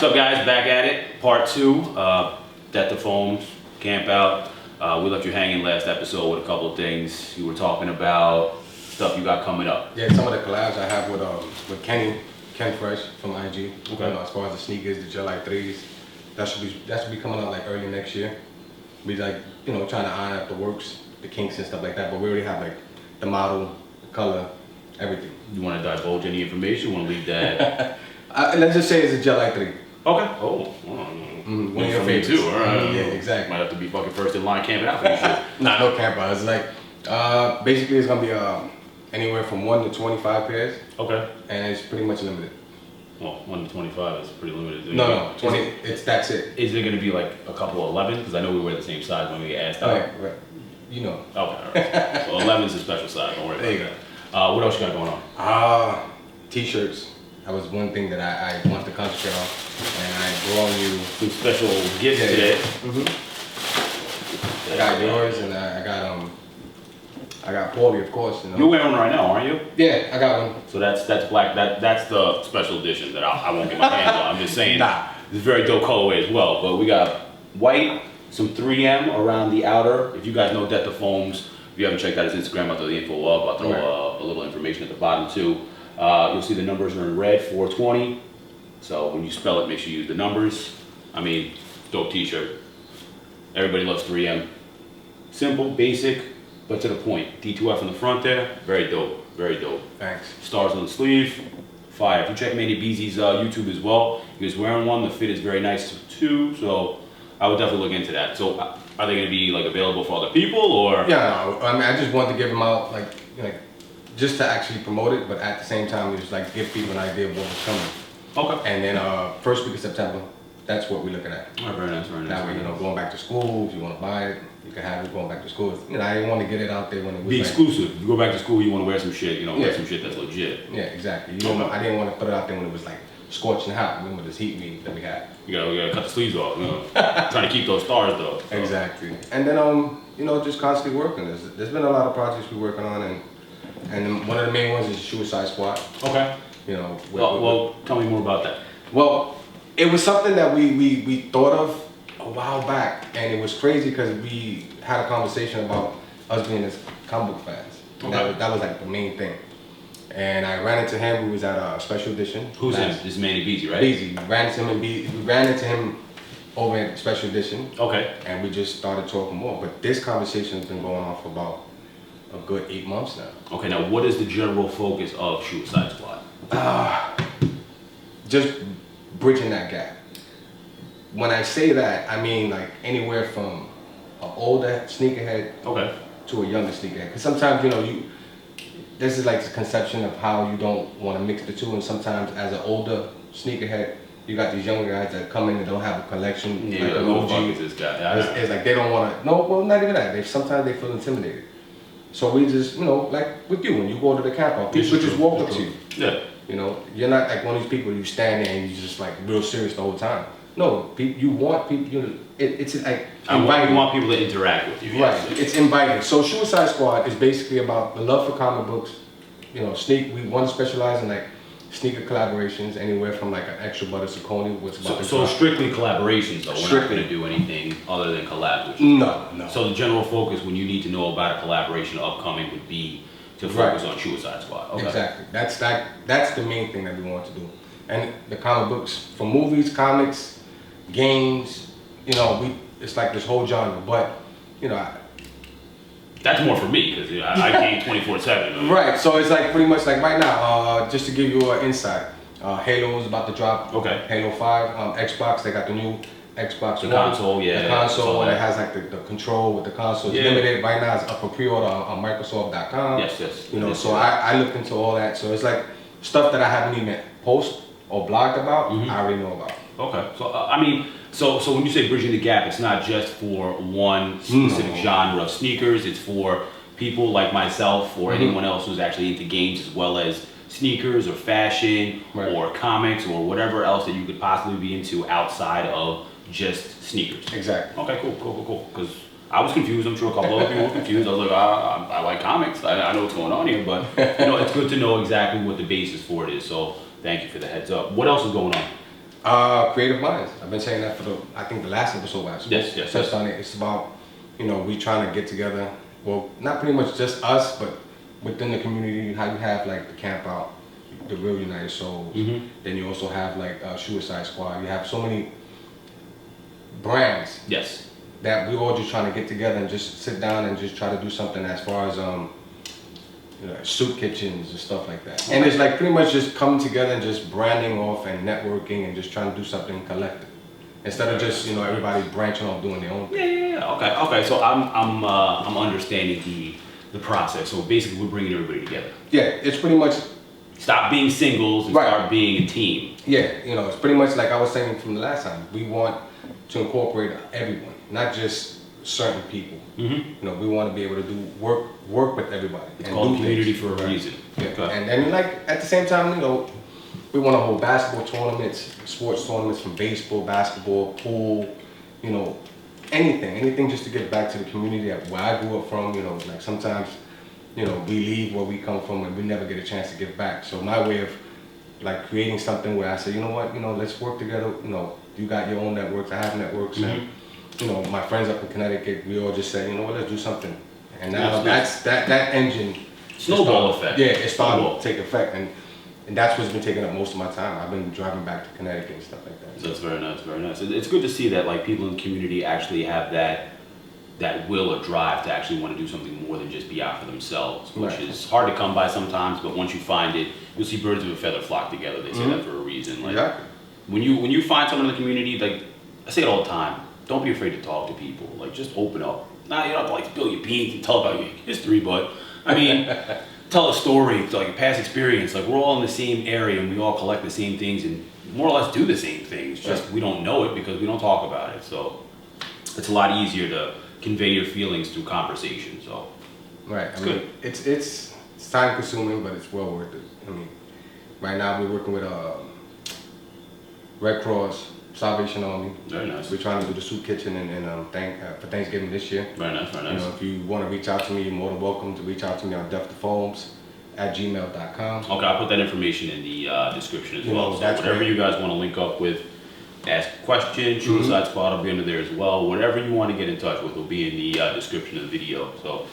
What's up, guys? Back at it, part 2. Thecamp0ut Camp Out. We left you hanging last episode with a couple of things. You were talking about stuff you got coming up. Yeah, some of the collabs I have with Ken Fresh from IG. Okay. You know, as far as the sneakers, the July 3s, that should be coming out like early next year. We like, you know, trying to iron out the works, the kinks and stuff like that. But we already have like the model, the color, everything. You want to divulge any information? You want to leave that? Let's just say it's a July 3. Okay. Oh. One of your favorites. Too. All right. Yeah, exactly. Might have to be fucking first in line camping out for this shit. Nah, no camp out. It's like, basically it's gonna be anywhere from 1 to 25 pairs. Okay. And it's pretty much limited. Well, 1 to 25 is pretty limited. No, 20. That's it. Is it going to be like a couple of 11s? Because I know we wear the same size when we get asked Oh, out. right. You know. Okay, all right. So 11 is a special size. Don't worry about There you that. What else you got going on? T-shirts. That was one thing that I want to concentrate on, and I brought you Some special gifts today. I got yours, and I got Paulie, of course. You know. You're wearing one right now, aren't you? Yeah, I got one. So that's black. That's the special edition that I won't get my hands on. I'm just saying. Nah. It's a very dope colorway as well. But we got white, some 3M around the outer. If you guys know Thecamp0ut, if you haven't checked out his Instagram, I'll throw the info up. I'll throw a little information at the bottom too. You'll see the numbers are in red, 420. So when you spell it, make sure you use the numbers. I mean, dope t-shirt. Everybody loves 3M. Simple, basic, but to the point. D2F on the front there, very dope, very dope. Thanks. Stars on the sleeve, fire. If you check Manny Beezy's YouTube as well, he was wearing one. The fit is very nice too, so I would definitely look into that. So are they going to be like available for other people, or? Yeah, no, I mean, I just wanted to give them out, like just to actually promote it, but at the same time, just like give people an idea of what was coming. Okay. And then first week of September, that's what we're looking at. All right, very nice, very nice. That way, you know, going back to school, if you want to buy it, you can have it going back to school. You know, I didn't want to get it out there when it was Be like, exclusive. If you go back to school, you want to wear some shit, wear Yeah. some shit that's legit. Yeah, exactly. You know, I didn't want to put it out there when it was like scorching hot. Remember this heat wave that we had? We gotta cut the sleeves off, you know. Trying to keep those stars though. So. Exactly. And then, you know, just constantly working. There's been a lot of projects we're working on, and one of the main ones is Suicide Squad. Okay. You know. Well, tell me more about that. Well, it was something that we thought of a while back, and it was crazy because we had a conversation about us being as comic book fans. And Okay. that was like the main thing. And I ran into him. We was at a special edition. Who's him? This is Manny Beezy, right? Beezy. We ran into him over at special edition. Okay. And we just started talking more. But this conversation has been going on for about a good 8 months now. Okay, now what is the general focus of Suicide Squad? Just bridging that gap. When I say that, I mean like anywhere from an older sneakerhead to a younger sneakerhead. Because sometimes, you know, this is like the conception of how you don't want to mix the two, and sometimes as an older sneakerhead, you got these younger guys that come in and don't have a collection. Yeah, like an who the OG. fuck is this guy? Yeah, It's like they don't want to. No, well, not even that. Sometimes they feel intimidated. So we just, you know, like with you, when you go to the camp out, people just walk up to you. Yeah. You know, you're not like one of these people you stand there and you just like real serious the whole time. No, you want people. You know, it's like inviting. You want people to interact with you. Right. Yes. It's inviting. So Suicide Squad is basically about the love for comic books. You know, we want to specialize in like sneaker collaborations, anywhere from like an extra butter Saucony, which about So strictly collaborations though. We're not going to do anything other than collabs with you. No. So the general focus when you need to know about a collaboration upcoming would be to focus on Suicide Squad. Okay. Exactly. That's the main thing that we want to do. And the comic books, from movies, comics, games, you know, it's like this whole genre. But you know, that's more for me because I game 24/7. Right. So it's like pretty much like right now. Just to give you an insight, Halo is about to drop. Okay. Halo 5, Xbox. They got the new Xbox One. Console, yeah. The console, and it has like the control with the console. It's limited right now. It's up for pre-order on Microsoft.com. Yes. You know, so I looked into all that. So it's like stuff that I haven't even posted or blogged about. I already know about. Okay. So I mean, so when you say bridging the gap, it's not just for one specific genre of sneakers. It's for people like myself or anyone else who's actually into games as well as sneakers or fashion or comics or whatever else that you could possibly be into outside of just sneakers. Exactly. Okay, cool. Because I was confused. I'm sure a couple other people were confused. I was like, I like comics. I know what's going on here, but you know, it's good to know exactly what the basis for it is. So thank you for the heads up. What else is going on? Creative minds. I've been saying that I think the last episode I touched on it. It's about, we trying to get together. Well, not pretty much just us, but within the community, how you have like the Camp Out, the Real United Souls. Then you also have like Suicide Squad. You have so many brands. Yes. That we all just trying to get together and just sit down and just try to do something as far as soup kitchens and stuff like that. And it's like pretty much just coming together and just branding off and networking and just trying to do something collective instead of just everybody branching off doing their own thing. Yeah. Okay. So I'm understanding the process. So basically, we're bringing everybody together. Yeah, it's pretty much stop being singles and start being a team. Yeah, it's pretty much like I was saying from the last time. We want to incorporate everyone, not just certain people. We want to be able to do work with everybody. It's called community for a reason. Yeah. Okay. And then like at the same time, we want to hold basketball tournaments, sports tournaments from baseball, basketball, pool, anything just to get back to the community where I grew up from. Like sometimes, we leave where we come from and we never get a chance to give back. So my way of like creating something where I say, let's work together. You got your own networks, I have networks, and my friends up in Connecticut, we all just say, let's do something. And now that engine snowball effect. Yeah, it's starting to take effect, and that's what's been taking up most of my time. I've been driving back to Connecticut and stuff like that. That's very nice, very nice. It's good to see that like people in the community actually have that will or drive to actually want to do something more than just be out for themselves, which is hard to come by sometimes. But once you find it, you'll see birds of a feather flock together. They say that for a reason. Like when you find someone in the community, like I say it all the time, don't be afraid to talk to people. Like just open up. Now you don't have to like spill your beans and tell about your history, but I mean, tell a story, like a past experience. Like we're all in the same area and we all collect the same things and more or less do the same things. Just we don't know it because we don't talk about it. So it's a lot easier to convey your feelings through conversation. So it's good. It's time consuming, but it's well worth it. I mean, right now we're working with Red Cross, Salvation Army. Very nice. We're trying to do the soup kitchen for Thanksgiving this year. Very nice, very nice. If you want to reach out to me, you're more than welcome to reach out to me on deftophones@gmail.com. Okay, I'll put that information in the description as well. So whatever great. you guys want to link up with, ask questions, Suicide Squad will be under there as well. Whatever you want to get in touch with will be in the description of the video. So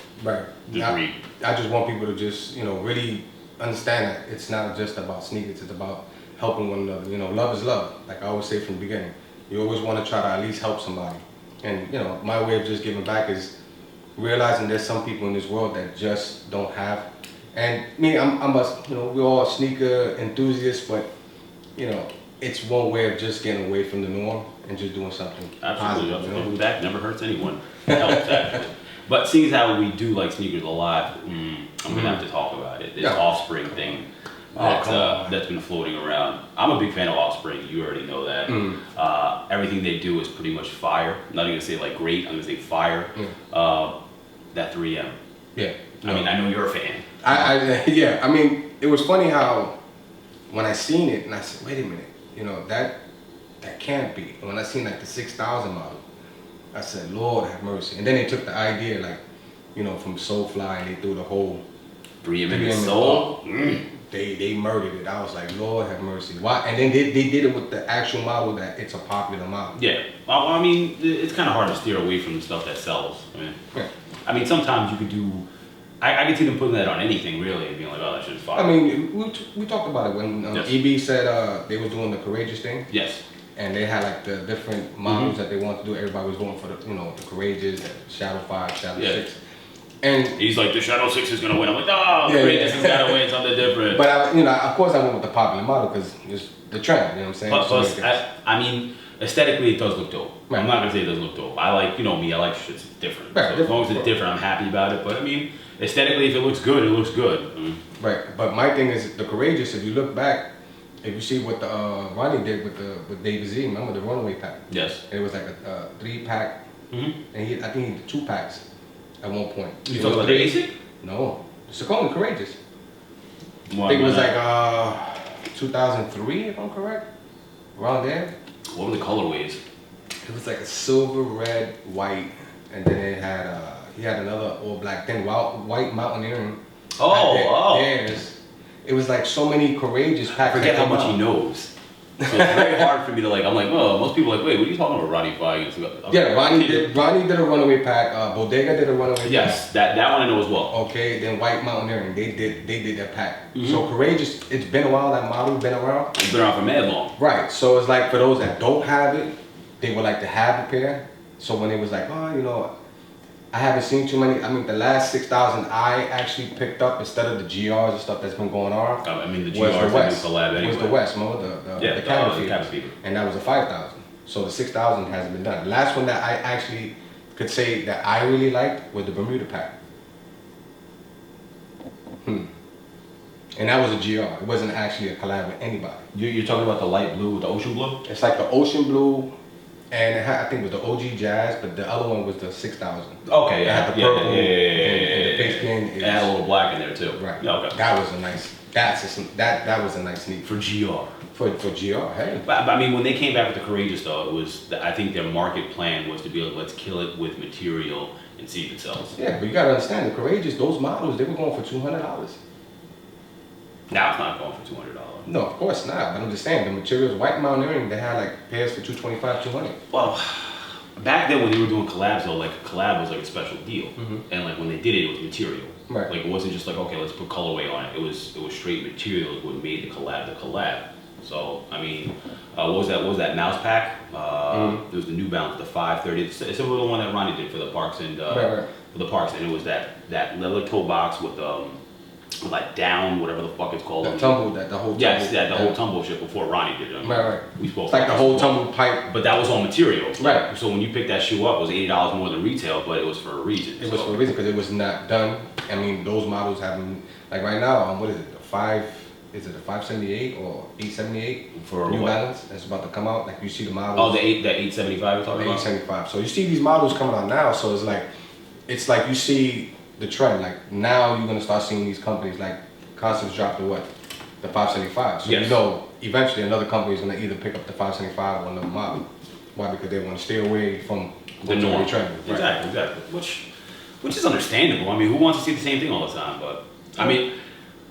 just read. I just want people to just really understand that it's not just about sneakers. It's about helping one another. Love is love. Like I always say from the beginning, you always want to try to at least help somebody. And my way of just giving back is realizing there's some people in this world that just don't have. And me, we're all sneaker enthusiasts, but it's one way of just getting away from the norm and just doing something positive. That never hurts anyone. It helps actually. But seeing as how we do like sneakers a lot, I'm gonna have to talk about it. This Offspring thing that's been floating around. I'm a big fan of Offspring. You already know that. Everything they do is pretty much fire. I'm not gonna say like great. I'm gonna say fire. That 3M. Yeah. I mean, I know you're a fan. I mean, it was funny how when I seen it and I said, wait a minute, that can't be. And when I seen like the 6000 model, I said, Lord have mercy. And then they took the idea like, from Soulfly and they threw the whole 3M in Soul. They murdered it. I was like, Lord have mercy. Why? And then they did it with the actual model that it's a popular model. Yeah. Well, I mean, it's kind of hard to steer away from the stuff that sells. I mean, sometimes you could do. I could see them putting that on anything really and being like, oh, that shit's fire. I mean, we talked about it when EB said they was doing the Courageous thing. Yes. And they had like the different models that they wanted to do. Everybody was going for the Courageous, Shadow 5, Shadow 6. And he's like, the Shadow 6 is gonna win. I'm like, no, Courageous has gotta win something different. But of course I went with the popular model because it's the trend, you know what I'm saying? Plus, I mean, aesthetically it does look dope. Right. I'm not gonna say it doesn't look dope. I like, me, I like shit that's different. Right. So as long as it's different, I'm happy about it. But I mean, aesthetically, if it looks good, it looks good. Right. But my thing is the Courageous. If you look back, if you see what the Ronnie did with David Z, remember the Runaway pack? Yes. It was like a 3-pack, and I think he did 2 packs at one point. You talking about the ASIC? No, it's called Courageous. I think it was like 2003, if I'm correct, around there. What were the colorways? It was like a silver, red, white, and then it had he had another all black thing, white mountaineering. Oh. It was like so many Courageous packs. I forget how much he knows. So it's very hard for me to like. I'm like, oh, most people are like, wait, what are you talking about, Ronnie Fly? Yeah, Ronnie did a runaway pack. Bodega did a runaway pack. Yes, that one I know as well. Okay, then White Mountaineering, they did that pack. So Courageous, it's been a while, that model been around. It's been around for mad long. Right, so it's like for those that don't have it, they would like to have a pair. So when it was like, oh, you know, I haven't seen too many. I mean, the last 6,000 I actually picked up instead of the GRs and stuff that's been going on. I mean, the GRs was the West. collab anyway. Was the West, remember the cabin feeder. And that was a 5,000. So the 6,000 hasn't been done. The last one that I actually could say that I really liked was the Bermuda pack. And that was a GR. It wasn't actually a collab with anybody. You're talking about the light blue, the ocean blue? It's like the ocean blue, and it had, I think it was the OG Jazz, but the other one was the 6,000. Okay, It had the purple and the pink skin. It had a little black in there too. Right. Yeah, okay. That was a nice. That was a nice sneak For GR. For GR. Hey. But I mean, when they came back with the Courageous though, it was I think their market plan was to be like, let's kill it with material and see if it sells. Yeah, but you gotta understand the Courageous. Those models they were going for $200. Now it's not going for $200. No, of course not. But I'm just saying the materials. White Mountaineering they had like pairs for $225, $200. Well, back then when they were doing collabs though, like a collab was like a special deal, and like when they did it, it was material. Right. Like it wasn't just like okay, let's put colorway on it. It was straight material. What made the collab. So I mean, what was that mouse pack? There was the New Balance, the 530. It's a little one that Ronnie did for the parks and for the parks, and it was that leather toe box with like down whatever the fuck it's called. The tumble, the whole tumble. Yes, the whole tumble shit before Ronnie did it. I mean, Right. We spoke. It's like the whole tumble pipe. But that was all material. Right. So when you picked that shoe up, it was $80 more than retail, but it was for a reason. It was for a reason because it was not done. I mean, those models haven't like right now. What is it? Is it the 578 or 878 For New what? Balance that's about to come out? Like you see the models. Oh, the 875 you're talking The about? 875. So you see these models coming out now. So it's like you see the trend. Like now you're gonna start seeing these companies like Constance dropped the 575. So Yes. you know eventually another company is gonna either pick up the 575 or another model. Why? Because they want to stay away from The norm. trend. Right. Exactly. Which is understandable. I mean, who wants to see the same thing all the time? But I mean,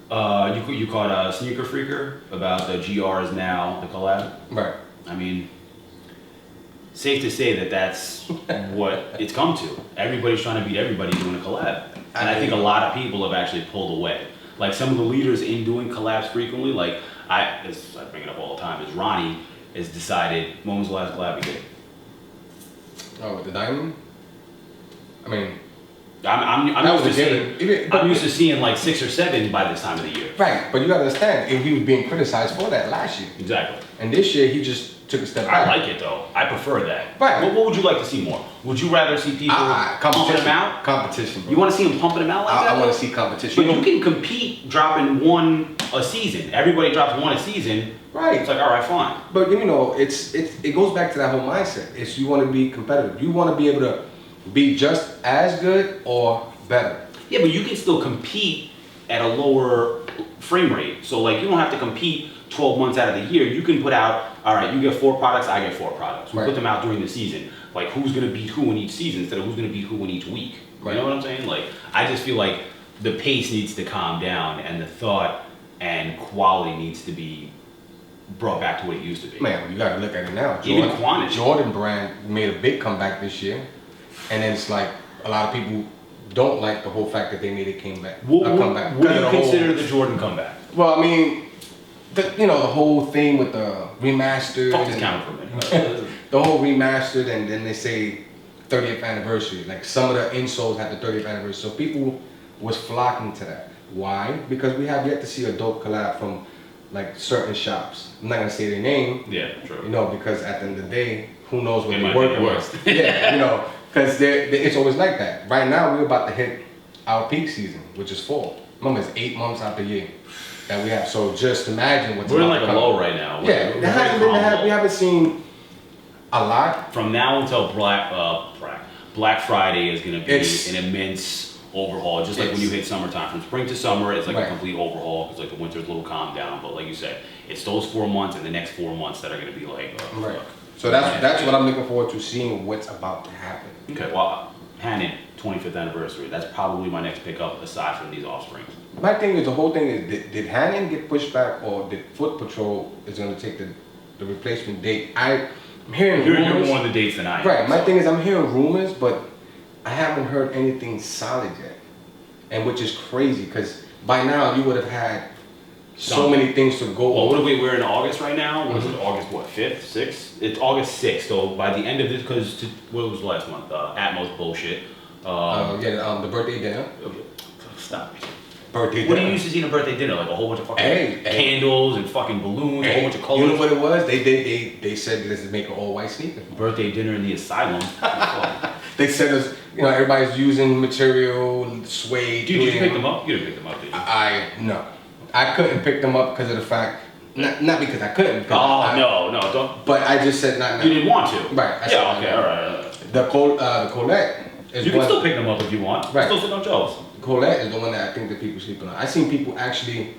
you caught a Sneaker Freaker about the GRs now, the collab. Right. I mean, safe to say that that's what it's come to. Everybody's trying to beat everybody doing a collab. And I think a lot of people have actually pulled away. Like some of the leaders in doing collabs frequently, like I bring it up all the time, is Ronnie has decided, when was the last collab he did? Oh, with the diamond? I mean, I'm used to seeing like 6 or 7 by this time of the year. right, but you gotta understand, he was being criticized for that last year. Exactly. And this year, he just took a step back. I like it though. I prefer that. Right. What would you like to see more? Would you rather see people pumping them out? Competition, bro. You want to see them pumping them out like that? I want though? to see competition. But you can compete dropping one a season. Everybody drops one a season. Right. It's like, all right, fine. But you know, it goes back to that whole mindset. It's you want to be competitive. You want to be able to be just as good or better. Yeah, but you can still compete at a lower frame rate. So like, you don't have to compete 12 months out of the year. You can put out, all right, you get 4 products, I get 4 products. We Right. put them out during the season. Like, who's gonna beat who in each season instead of who's gonna beat who in each week. Right. You know what I'm saying? Like, I just feel like the pace needs to calm down and the thought and quality needs to be brought back to what it used to be. Man, you got to look at it now. Even quantity. Jordan brand made a big comeback this year, and then it's like a lot of people don't like the whole fact that they made a comeback. What do you consider the Jordan comeback? Well, I mean, the whole thing with the remastered. Fuck this camera for a minute. The whole remastered, and then they say 30th anniversary. Like some of the insoles had the 30th anniversary, so people was flocking to that. Why? Because we have yet to see a dope collab from like certain shops. I'm not gonna say their name. Yeah, true. You know, because at the end of the day, who knows what It they're might be working the with. worst. Yeah, you know, because it's always like that. Right now, we're about to hit our peak season, which is fall. Remember, it's 8 months out the year that we have. So just imagine what's We're in about like to a come. low right now. Yeah, We're there hasn't been very calm we low. haven't seen a lot. From now until Black Friday is going to be It's- an immense overhaul. Just like when you hit summertime, from spring to summer, it's like a complete overhaul. It's like the winter's a little calm down, but like you said, it's those 4 months and the next 4 months that are going to be like, Right. So that's what I'm looking forward to, seeing what's about to happen. Okay, well, Hannon 25th anniversary. That's probably my next pickup aside from these Offsprings. My thing is the whole thing is did Hannon get pushed back or did Foot Patrol is going to take the replacement date. I'm hearing You're rumors. more on the dates than I am. Right. My so. thing is, I'm hearing rumors, but I haven't heard anything solid yet, and which is crazy because by now you would have had so many things to go Well, over. we're in August right now. What is it? August what? 5th, 6th? It's August 6th. So by the end of this, because what was last month? Atmos bullshit. The birthday dinner. Stop it. Birthday What dinner. do you used to see in a birthday dinner? Like a whole bunch of fucking Hey. candles and fucking balloons, a whole bunch of colors. You know what it was? They said this is make an all white sneaker. Birthday dinner in the asylum. They said us, everybody's using material, suede. Dude, did you pick them up? You didn't pick them up, did you? No. I couldn't pick them up because of the fact, not because I couldn't. No, don't. But I just said not now. You didn't want to. Right. I said Yeah, not okay, now. all right. The Colette is You can one. still pick them up if you want. Right. Still sit on shelves. Colette is the one that I think that people sleeping on. I seen people actually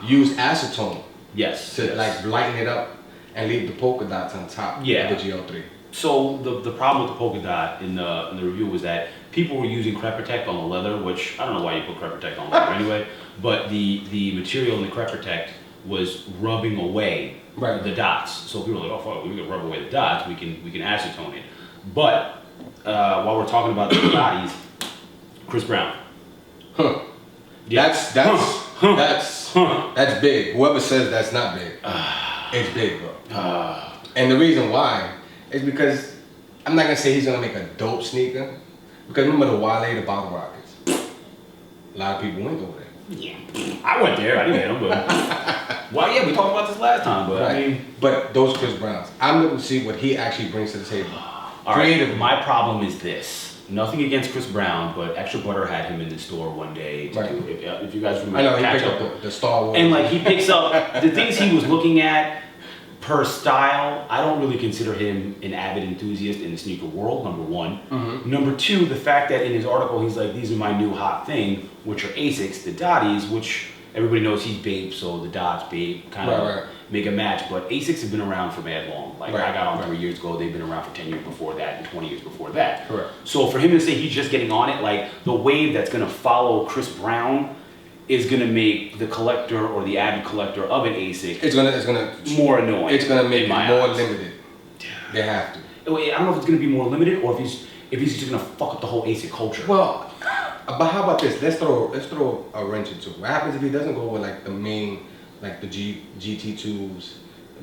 use acetone Yes. to like lighten it up and leave the polka dots on top Yeah. of the GL3. So the problem with the polka dot in the review was that people were using Crep Protect on the leather, which I don't know why you put Crep Protect on leather anyway, but the material in the Crep Protect was rubbing away Right. the dots. So people were like, oh fuck, we can rub away the dots, we can acetone it. But while we're talking about the bodies, Chris Brown. Huh. Yeah. That's big. Whoever says that's not big, it's big, bro. And the reason why is because I'm not gonna say he's gonna make a dope sneaker. Because remember the Wale, the Bottle Rockets. A lot of people went over there. Yeah, I went there. I didn't hit him, but well, yeah, we talked about this last time. But Right. I mean, but those Chris Browns, I'm looking to see what he actually brings to the table. all right. Creatively. My problem is this. Nothing against Chris Brown, but Extra Butter had him in the store one day. To Right. do, if you guys remember, I know he catch picked up the Star Wars. and like he picks up the things he was looking at per style. I don't really consider him an avid enthusiast in the sneaker world. Number one. Mm-hmm. Number two, the fact that in his article he's like, these are my new hot thing, which are Asics, the Dotties, which everybody knows he's Bape, so the Dots Bape kind of Right. make a match. But Asics have been around for mad long. Like Right, I got on right. 3 years ago, they've been around for 10 years before that and 20 years before that. Correct. So for him to say he's just getting on it, like the wave that's gonna follow Chris Brown is gonna make the collector or the avid collector of an ASIC It's gonna more annoying. It's gonna make in it my more eyes. limited. They have to. I don't know if it's gonna be more limited or if he's just gonna fuck up the whole ASIC culture. Well, but how about this? Let's throw a wrench into it. What happens if he doesn't go with like the main, like the GT2s,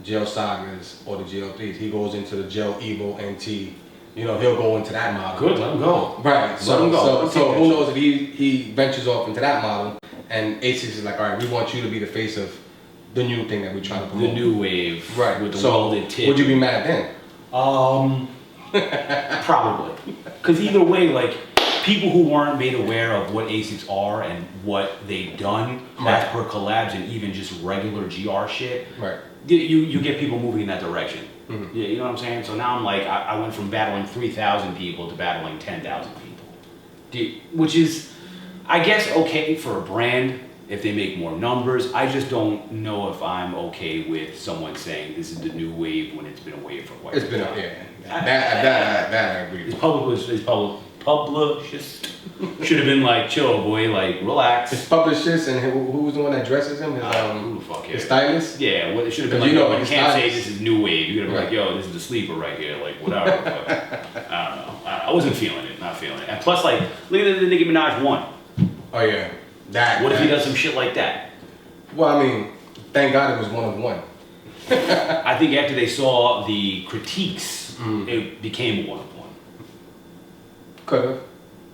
Gel Sagas, or the GL3s? He goes into the Gel Evo NT. He'll go into that model. Good, let him go. Right. Let So him go. so who knows if he ventures off into that model and ASICS is like, all right, we want you to be the face of the new thing that we're trying to promote. The new wave, Right. with the so welded tip. would you be mad then? Probably. Because either way, like, people who weren't made aware of what ASICs are and what they've done, that's per collabs and even just regular GR shit, Right. you get people moving in that direction. Mm-hmm. Yeah, you know what I'm saying? So now I'm like, I went from battling 3,000 people to battling 10,000 people. Which is, I guess, okay for a brand if they make more numbers. I just don't know if I'm okay with someone saying this is the new wave when it's been a wave for quite It's some been time. that I agree. His publicist should have been like, chill, boy, like, relax. His publicist and who was the one that dresses him? His Who the fuck his cares? stylist. Yeah, well, it should have been Because like, no, you his can't say stylist. this is new wave. You're gonna be Right. like, yo, this is the sleeper right here, like whatever. But, I don't know. I wasn't feeling it, not feeling it. And plus, like, look at the Nicki Minaj one. Oh yeah. What if he does some shit like that? Well, I mean, thank God it was one of one. I think after they saw the critiques, it became a one-of-one. Could have.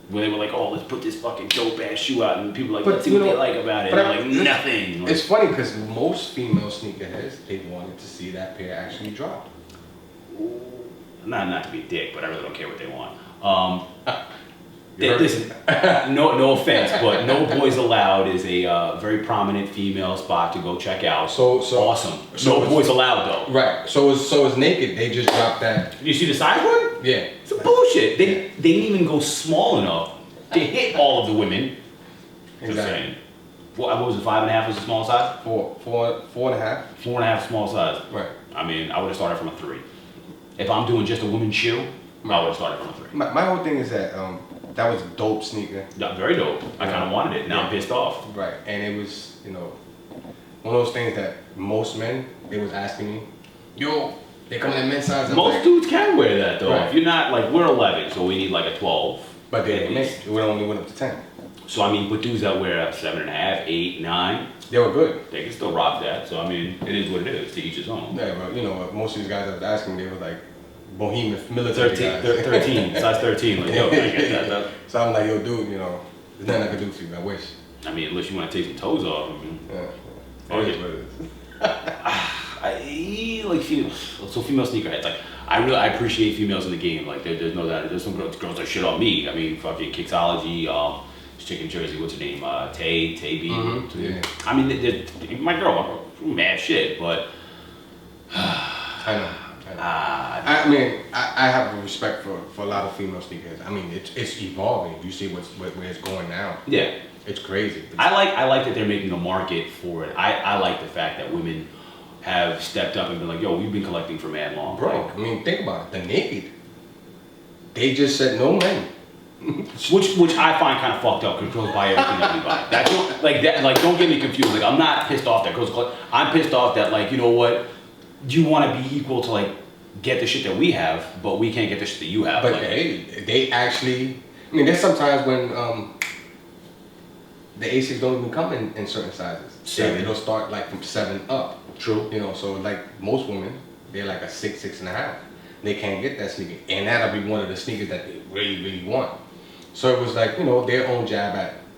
Where they were like, oh, let's put this fucking dope ass shoe out, and people were like, But let's see you what they know- like about it. but And I'm like, I- nothing. Like, It's funny because most female sneakerheads, they wanted to see that pair actually drop. not to be a dick, but I really don't care what they want. You heard Listen, no offense, but No Boys Allowed is a very prominent female spot to go check out. So Awesome. so No it's- Boys Allowed though. Right. So is Naked. They just dropped that. You see the size one? Yeah. It's a bullshit. They didn't even go small enough to hit all of the women. Just Exactly. saying. What was it? 5.5 was the small size? Four and a half. 4.5 small size. Right. I mean, I would have started from a 3. If I'm doing just a women's shoe, I would have started from a 3. My whole thing is that that was a dope sneaker. Yeah, very dope. I kind of wanted it. Now I'm pissed off. Right. And it was one of those things that most men they was asking me, yo, they come in men's size. Most dudes can wear that though. Right. If you're not like, we're 11, so we need like a 12. But we only went up to 10. So I mean, but dudes that wear a 7.5, 8, 9, They were good. they can still rock that. So I mean, it is what it is. To each his own. Yeah, but you know, most of these guys I was asking, they were like bohemian military 13, guys. 13, size 13. Like, yo, I get that. So I'm like, yo, dude, you know, there's nothing I can do for you. I wish. I mean, unless you want to take some toes off. I mean, Yeah. Oh, It yeah. is what it is. I like female sneakerheads. Like I appreciate females in the game. Like there's no doubt. There's some girls that shit on me. I mean, fucking Kixology, Chicken Jersey. What's her name? Tay B. Yeah. I mean, my girl, mad shit, but I know. I mean, I have a respect for a lot of female sneakers. I mean, it's evolving. You see where it's going now. yeah. It's crazy. I like that they're making a market for it. I like the fact that women have stepped up and been like, yo, we've been collecting for mad long. Bro, I mean, think about it. The Naked, they just said no men. Which I find kind of fucked up because girls buy everything that we buy. That don't get me confused. Like I'm not pissed off that girls collect. I'm pissed off that like, you know what, you want to be equal to like get the shit that we have, but we can't get the shit that you have. But like, hey, they actually, I mean, there's sometimes when the Asics don't even come in certain sizes. Seven. They'll start like from 7 up. True. You know, so like most women, they're like a 6, 6.5. They can't get that sneaker, and that'll be one of the sneakers that they really, really want. So it was like, you know, their own jab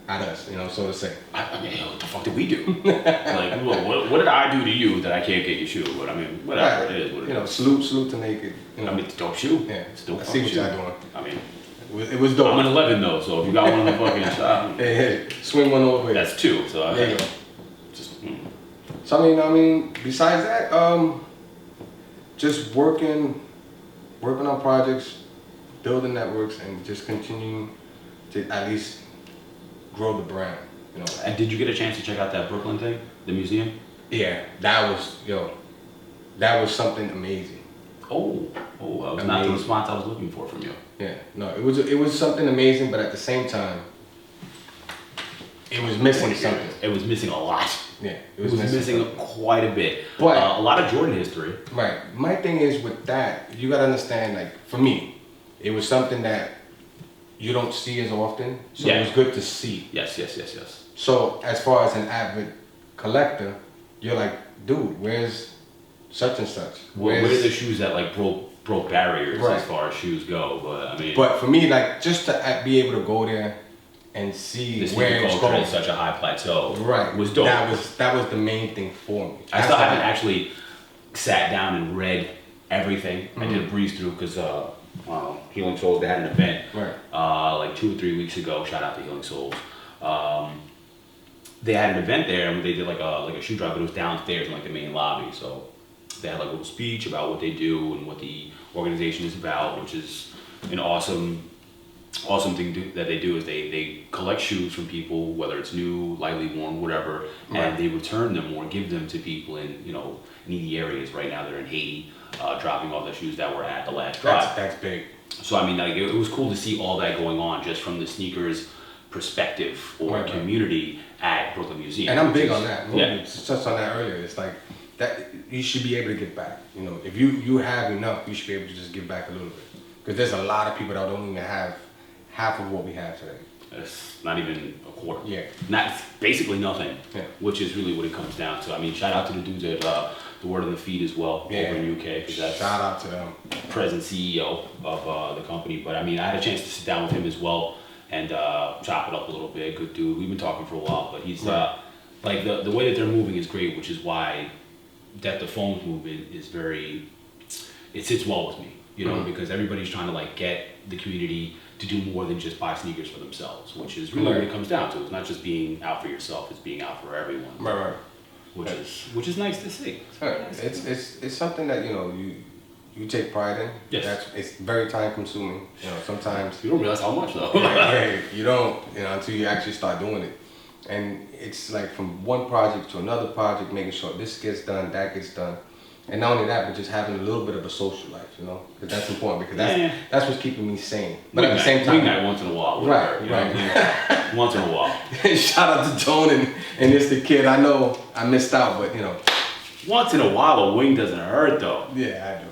at us, you know, so to say. I mean, what the fuck did we do? Like, what did I do to you that I can't get your shoe? But I mean, whatever Right. it is. What it You know, is. salute to Naked. You know, I mean, it's a dope shoe. yeah, It's a dope I fucking see what shoe. y'all doing. I mean, It was dope. I'm an 11 though, so if you got one in the fucking shop, Hey, swing one over. that's 2. So There you go. just. So I mean, besides that, just working on projects, building networks, and just continuing to at least grow the brand. You know. And did you get a chance to check out that Brooklyn thing, the museum? Yeah, that was something amazing. Oh, that was not the response I was looking for from you. Yeah, no, it was something amazing, but at the same time, it was missing something. It was missing a lot. Yeah, It was missing quite a bit. But a lot of Jordan history. right, my thing is with that, you gotta understand. Like for me, it was something that you don't see as often, so Yeah. it was good to see. Yes. So as far as an avid collector, you're like, dude, where's such and such? What are the shoes that like broke barriers Right. as far as shoes go? But I mean, But for me, like just to be able to go there and see the where sneaker it's culture going, is such a high plateau. right, Was dope. That was the main thing for me. I still haven't actually sat down and read everything. I did a breeze through because Healing Souls, they had an event Right. like 2 or 3 weeks ago. Shout out to Healing Souls. They had an event there and they did like a shoe drive, but it was downstairs in like the main lobby. So they had like a little speech about what they do and what the organization is about, which is an awesome thing that they do is they collect shoes from people, whether it's new, lightly worn, whatever, and they return them or give them to people in, you know, needy areas. Right now they're in Haiti, dropping off the shoes that were at the last drive. That's big. So I mean, like it was cool to see all that going on just from the sneakers perspective or Right. community at Brooklyn Museum. And I'm big on that. Yeah. We touched on that earlier. It's like that you should be able to give back. You know, if you have enough, you should be able to just give back a little bit. Because there's a lot of people that don't even have half of what we have today. It's not even a quarter. Yeah. Not basically nothing. Yeah. Which is really what it comes down to. I mean, shout out to the dudes at the Word on the Feed as well over in UK, because that's Shout out to them. present CEO of the company. But I mean, I had a chance to sit down with him as well and chop it up a little bit. Good dude. We've been talking for a while, but he's like the way that they're moving is great, which is why that the phones movement is it sits well with me, you know, because everybody's trying to like get the community to do more than just buy sneakers for themselves, which is really what it comes down to. It's not just being out for yourself; it's being out for everyone. Right. Which is nice to see. It's something that you take pride in. Yes. It's very time consuming. You know, sometimes You don't realize how much though. you don't, until you actually start doing it. And it's like from one project to another project, making sure this gets done, that gets done. And not only that, but just having a little bit of a social life, you know, because that's important, because that's what's keeping me sane. But at the same time, weeknight once in a while, right. Once in a while. Shout out to Tone and it's the kid. I know I missed out, but you know, Once in a while, a wing doesn't hurt though. Yeah, I do.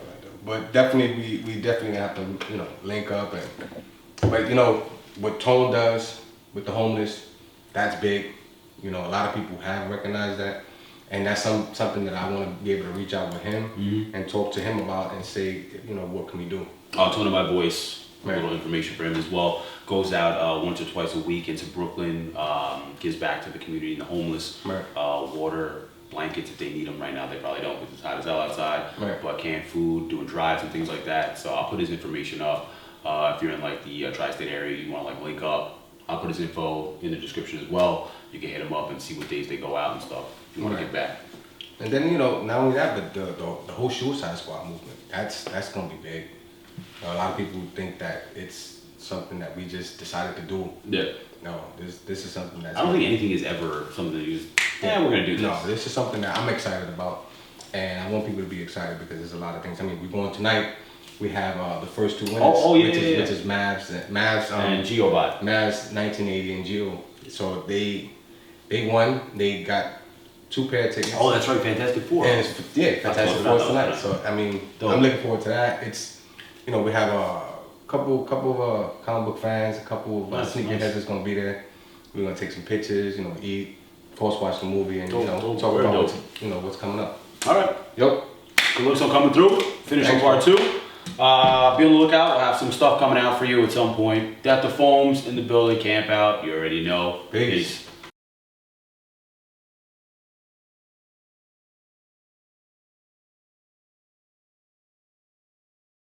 But definitely, we definitely have to, you know, link up but you know, what Tone does with the homeless, that's big. You know, a lot of people have recognized that, and that's something that I want to be able to reach out with him and talk to him about and say, you know, what can we do? Tone of my voice, a Right. little information for him as well. Goes out once or twice a week into Brooklyn, gives back to the community and the homeless. Right. Water, blankets if they need them right now. They probably don't because it's hot as hell outside. Right. But canned food, doing drives and things like that. So I'll put his information up. If you're in like the tri-state area, you want to like link up, I'll put his info in the description as well. You can hit him up and see what days they go out and stuff. If you want to Right. get back. And then, you know, not only that, but the whole Suicide Squad movement, that's gonna be big. A lot of people think that it's something that we just decided to do. Yeah. No, this is something that's. I don't think anything is ever something that you just, we're gonna do this. No, this is something that I'm excited about, and I want people to be excited because there's a lot of things. I mean, we're going tonight. We have the first two winners, which is Mavs and GeoBot. Mavs 1980 and Geo. So they won. They got 2 pair of tickets. Oh, that's right, Fantastic Four. And it's Fantastic Four tonight. So I mean, Dope. I'm looking forward to that. It's, you know, we have a couple of comic book fans, a couple of sneakerheads that's gonna be there. We're gonna take some pictures, you know, eat, force watch the movie, and you know, talk Very about dope. what's coming up. All right. Yep. Good looks on coming through. Finish on Thanks, part 2. Be on the lookout. We'll have some stuff coming out for you at some point. Death to Foams in the building. Camp out. You already know. Peace.